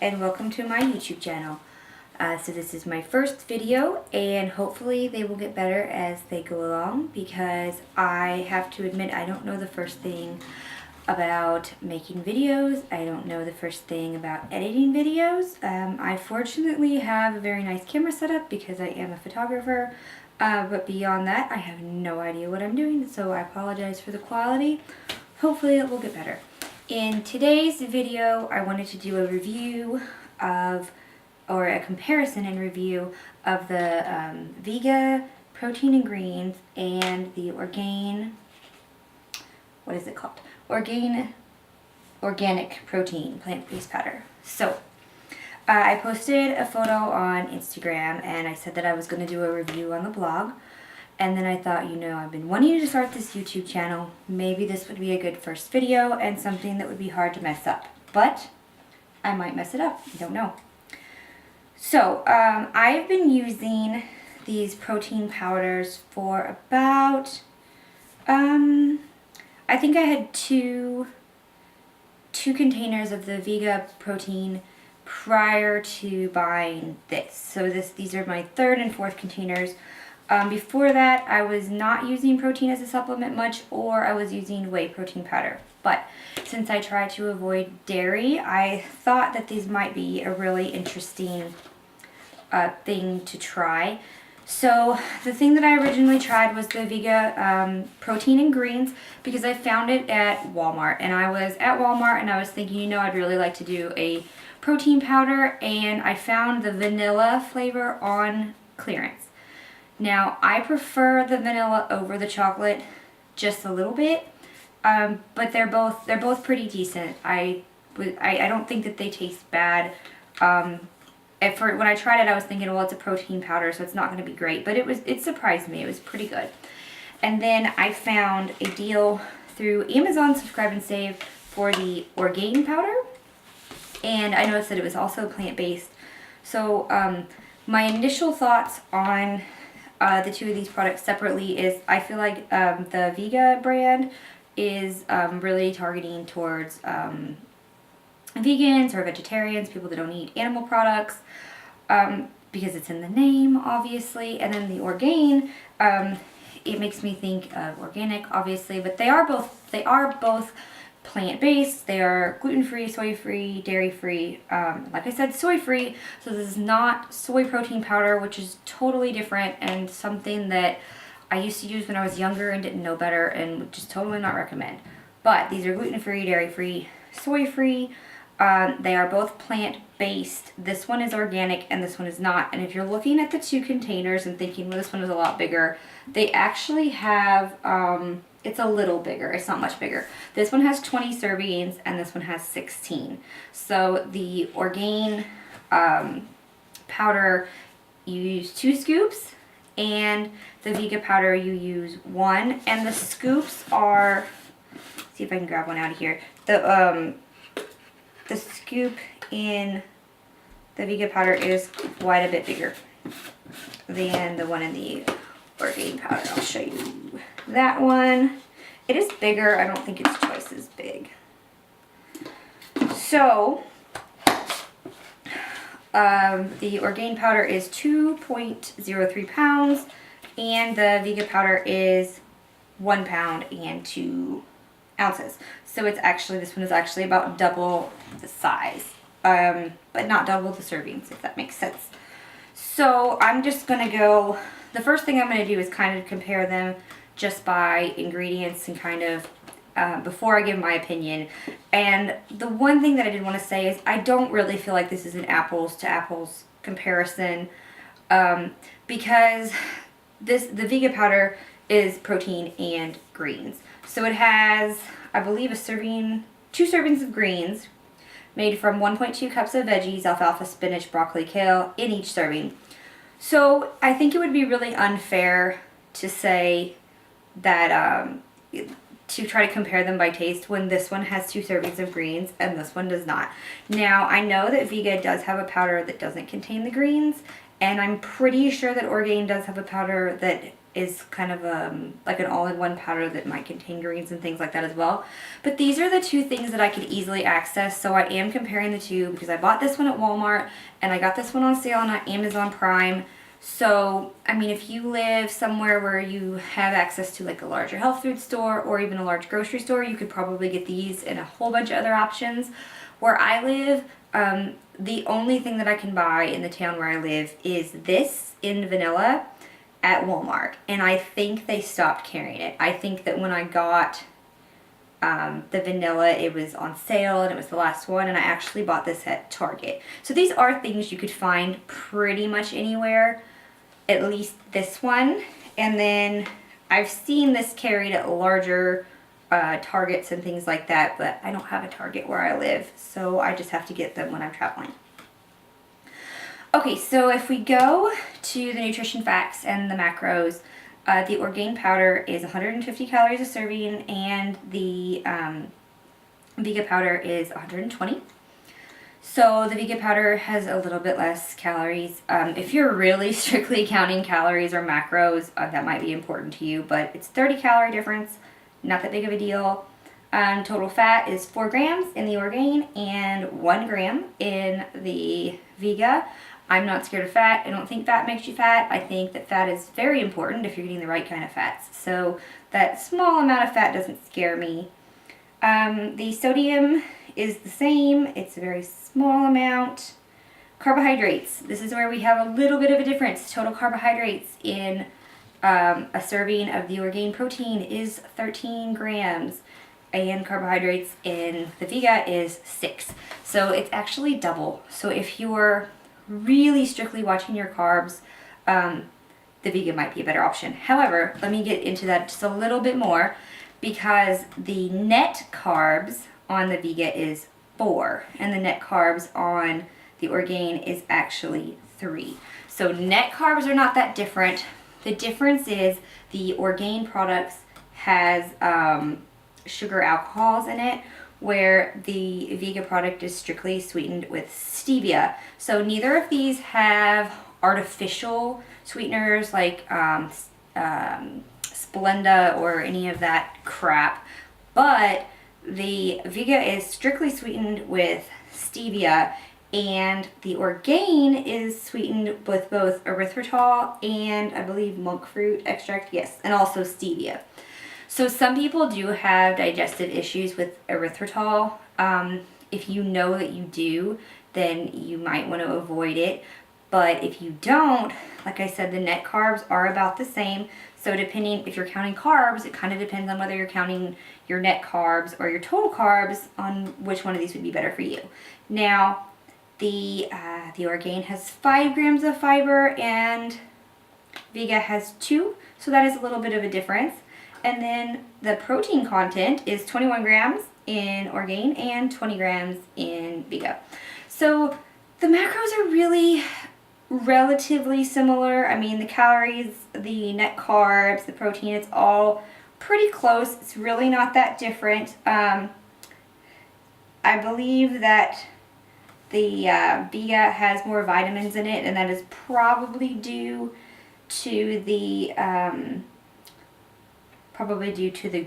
and welcome to my YouTube channel. So this is my first video, and hopefully they will get better as they go along, because I have to admit I don't know the first thing about making videos. I don't know the first thing about editing videos. I fortunately have a very nice camera setup because I am a photographer, but beyond that I have no idea what I'm doing, so I apologize for the quality. Hopefully it will get better. In today's video, I wanted to do a review of, or a comparison and review of the Vega protein and greens and the Orgain, what is it called? Orgain organic protein plant-based powder. So, I posted a photo on Instagram and I said that I was going to do a review on the blog. And then I thought, you know, I've been wanting to start this YouTube channel. Maybe this would be a good first video and something that would be hard to mess up. But I might mess it up. I don't know. So, I've been using these protein powders for about, I think I had two containers of the Vega protein prior to buying this. So these are my third and fourth containers. Before that, I was not using protein as a supplement much, or I was using whey protein powder. But since I try to avoid dairy, I thought that these might be a really interesting thing to try. So the thing that I originally tried was the Vega protein and greens, because I found it at Walmart. And I was at Walmart and I was thinking, you know, I'd really like to do a protein powder, and I found the vanilla flavor on clearance. Now, I prefer the vanilla over the chocolate just a little bit, but they're both pretty decent. I don't think that they taste bad. When I tried it, I was thinking, well, it's a protein powder, so it's not going to be great. But it surprised me. It was pretty good. And then I found a deal through Amazon Subscribe and Save for the Orgain powder, and I noticed that it was also plant-based. So my initial thoughts on the two of these products separately is I feel like the Vega brand is really targeting towards vegans or vegetarians, people that don't eat animal products, because it's in the name, obviously. And then the Orgain, it makes me think of organic, obviously, but they are both plant-based. They are gluten-free, soy-free, dairy-free, like I said, soy-free. So this is not soy protein powder, which is totally different and something that I used to use when I was younger and didn't know better and would just totally not recommend. But these are gluten-free, dairy-free, soy-free. They are both plant-based. This one is organic and this one is not. And if you're looking at the two containers and thinking, well, this one is a lot bigger, they actually have, it's a little bigger. It's not much bigger. This one has 20 servings and this one has 16. So the Orgain powder, you use 2 scoops, and the Vega powder you use 1. And the scoops are, let's see if I can grab one out of here. The scoop in the Vega powder is quite a bit bigger than the one in the Orgain powder. I'll show you that one. It is bigger. I don't think it's twice as big. So, the Orgain powder is 2.03 pounds, and the Vega powder is 1 pound and 2 ounces. So it's actually, this one is actually about double the size, but not double the servings, if that makes sense. So I'm just going to go, the first thing I'm going to do is kind of compare them just by ingredients and kind of before I give my opinion. And the one thing that I did want to say is I don't really feel like this is an apples to apples comparison, because the Vega powder is protein and greens. So it has, I believe, 2 servings of greens made from 1.2 cups of veggies, alfalfa, spinach, broccoli, kale in each serving. So I think it would be really unfair to say that, to try to compare them by taste when this one has 2 servings of greens and this one does not. Now, I know that Vega does have a powder that doesn't contain the greens, and I'm pretty sure that Orgain does have a powder that is kind of like an all-in-one powder that might contain greens and things like that as well. But these are the two things that I could easily access, so I am comparing the two because I bought this one at Walmart and I got this one on sale on Amazon Prime. So, I mean, if you live somewhere where you have access to like a larger health food store or even a large grocery store, you could probably get these and a whole bunch of other options. Where I live, the only thing that I can buy in the town where I live is this in vanilla at Walmart, and I think they stopped carrying it. I think that when I got the vanilla, it was on sale and it was the last one, and I actually bought this at Target. So these are things you could find pretty much anywhere, at least this one. And then I've seen this carried at larger Targets and things like that, but I don't have a Target where I live, so I just have to get them when I'm traveling. Okay, so if we go to the nutrition facts and the macros, the Orgain powder is 150 calories a serving, and the Vega powder is 120. So the Vega powder has a little bit less calories. If you're really strictly counting calories or macros, that might be important to you, but it's 30 calorie difference, not that big of a deal. Total fat is 4 grams in the Orgain and 1 gram in the Vega. I'm not scared of fat. I don't think fat makes you fat. I think that fat is very important if you're getting the right kind of fats. So that small amount of fat doesn't scare me. The sodium is the same. It's a very small amount. Carbohydrates. This is where we have a little bit of a difference. Total carbohydrates in a serving of the Orgain protein is 13 grams. And carbohydrates in the Vega is 6. So it's actually double. So if you're really strictly watching your carbs, the Vega might be a better option. However, let me get into that just a little bit more, because the net carbs on the Vega is 4 and the net carbs on the Orgain is actually 3. So net carbs are not that different. The difference is the Orgain products has sugar alcohols in it, where the Vega product is strictly sweetened with stevia. So neither of these have artificial sweeteners like Splenda or any of that crap, but the Vega is strictly sweetened with stevia, and the Orgain is sweetened with both erythritol and I believe monk fruit extract, yes, and also stevia. So some people do have digestive issues with erythritol. If you know that you do, then you might want to avoid it. But if you don't, like I said, the net carbs are about the same. So depending, if you're counting carbs, it kind of depends on whether you're counting your net carbs or your total carbs on which one of these would be better for you. Now, the Orgain has 5 grams of fiber and Vega has 2, so that is a little bit of a difference. And then the protein content is 21 grams in Orgain and 20 grams in Vega. So the macros are really relatively similar. I mean, the calories, the net carbs, the protein, it's all pretty close. It's really not that different. I believe that the Vega has more vitamins in it, and that is probably due to the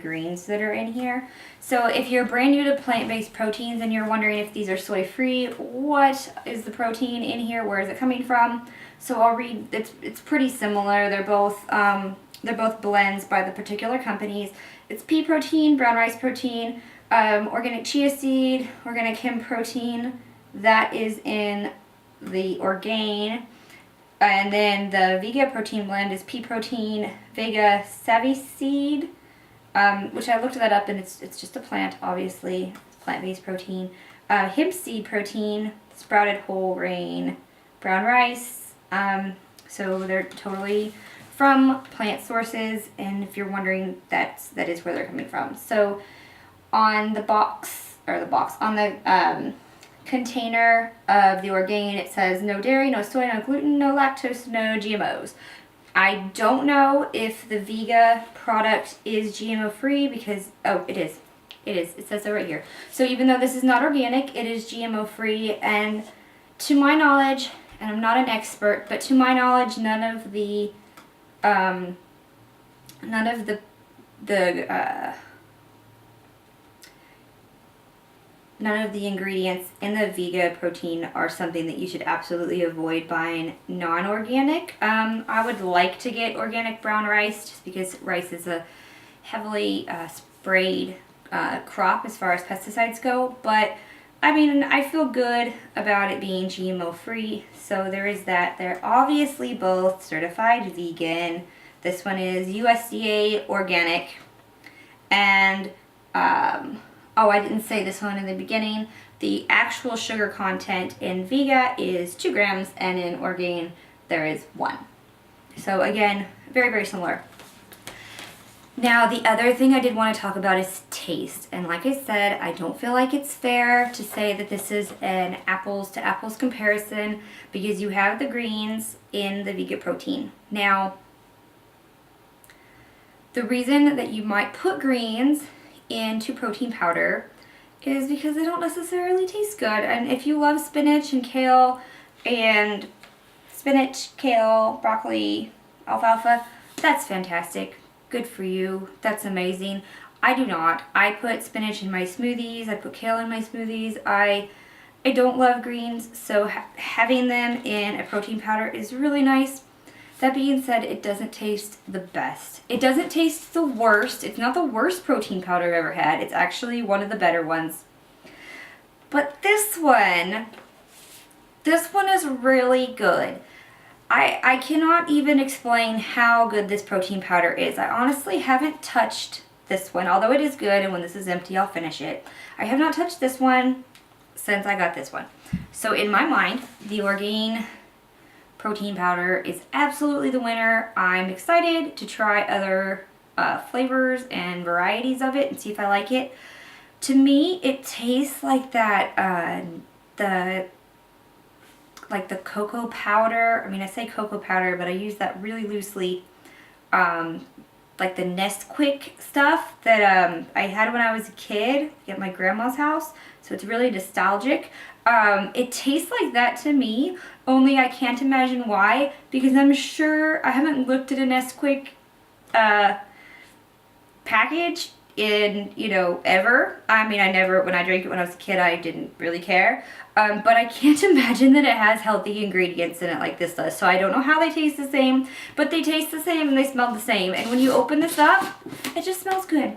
greens that are in here. So if you're brand new to plant-based proteins and you're wondering if these are soy-free, what is the protein in here? Where is it coming from? So I'll read. It's pretty similar. They're both blends by the particular companies. It's pea protein, brown rice protein, organic chia seed, organic hemp protein. That is in the Orgain. And then the Vega protein blend is pea protein, Vega savvy seed, which I looked that up, and it's just a plant, obviously, plant-based protein. Hemp seed protein, sprouted whole grain, brown rice. So they're totally from plant sources, and if you're wondering, that is where they're coming from. So on the container of the Orgain, it says no dairy, no soy, no gluten, no lactose, no GMOs. I don't know if the Vega product is GMO free because, oh, it is. It says so right here. So even though this is not organic, it is GMO free, and to my knowledge, and I'm not an expert, but to my knowledge, none of the none of the ingredients in the Vega protein are something that you should absolutely avoid buying non-organic. I would like to get organic brown rice just because rice is a heavily sprayed crop as far as pesticides go, but I mean, I feel good about it being GMO free, so there is that. They're obviously both certified vegan. This one is USDA organic, and oh, I didn't say this one in the beginning. The actual sugar content in Vega is 2 grams, and in Orgain there is 1. So again, very, very similar. Now, the other thing I did want to talk about is taste. And like I said, I don't feel like it's fair to say that this is an apples to apples comparison because you have the greens in the Vega protein. Now, the reason that you might put greens into protein powder is because they don't necessarily taste good. And if you love spinach and kale, broccoli, alfalfa, that's fantastic. Good for you. That's amazing. I do not. I put spinach in my smoothies. I put kale in my smoothies. I don't love greens, so having them in a protein powder is really nice. That being said, it doesn't taste the best. It doesn't taste the worst. It's not the worst protein powder I've ever had. It's actually one of the better ones. But this one is really good. I cannot even explain how good this protein powder is. I honestly haven't touched this one, although it is good, and when this is empty, I'll finish it. I have not touched this one since I got this one. So in my mind, the Orgain protein powder is absolutely the winner. I'm excited to try other flavors and varieties of it and see if I like it. To me, it tastes like that, the cocoa powder. I mean, I say cocoa powder, but I use that really loosely. Like the Nesquik stuff that I had when I was a kid at my grandma's house. So it's really nostalgic. It tastes like that to me, only I can't imagine why, because I'm sure I haven't looked at a Nesquik package in, ever. I mean, when I drank it when I was a kid, I didn't really care. But I can't imagine that it has healthy ingredients in it like this does. So I don't know how they taste the same, but they taste the same and they smell the same. And when you open this up, it just smells good.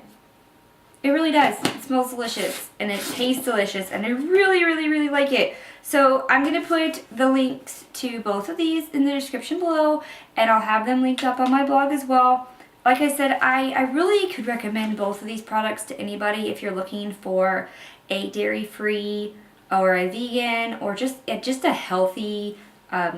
It really does. It smells delicious and it tastes delicious, and I really, really, really like it. So I'm going to put the links to both of these in the description below, and I'll have them linked up on my blog as well. Like I said, I really could recommend both of these products to anybody if you're looking for a dairy-free or a vegan or just a healthy,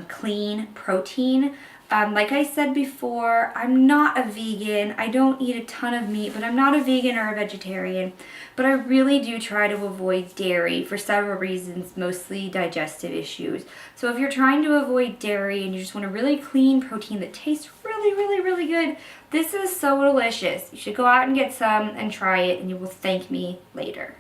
clean protein. Like I said before, I'm not a vegan. I don't eat a ton of meat, but I'm not a vegan or a vegetarian. But I really do try to avoid dairy for several reasons, mostly digestive issues. So if you're trying to avoid dairy and you just want a really clean protein that tastes really, really, really good, this is so delicious. You should go out and get some and try it, and you will thank me later.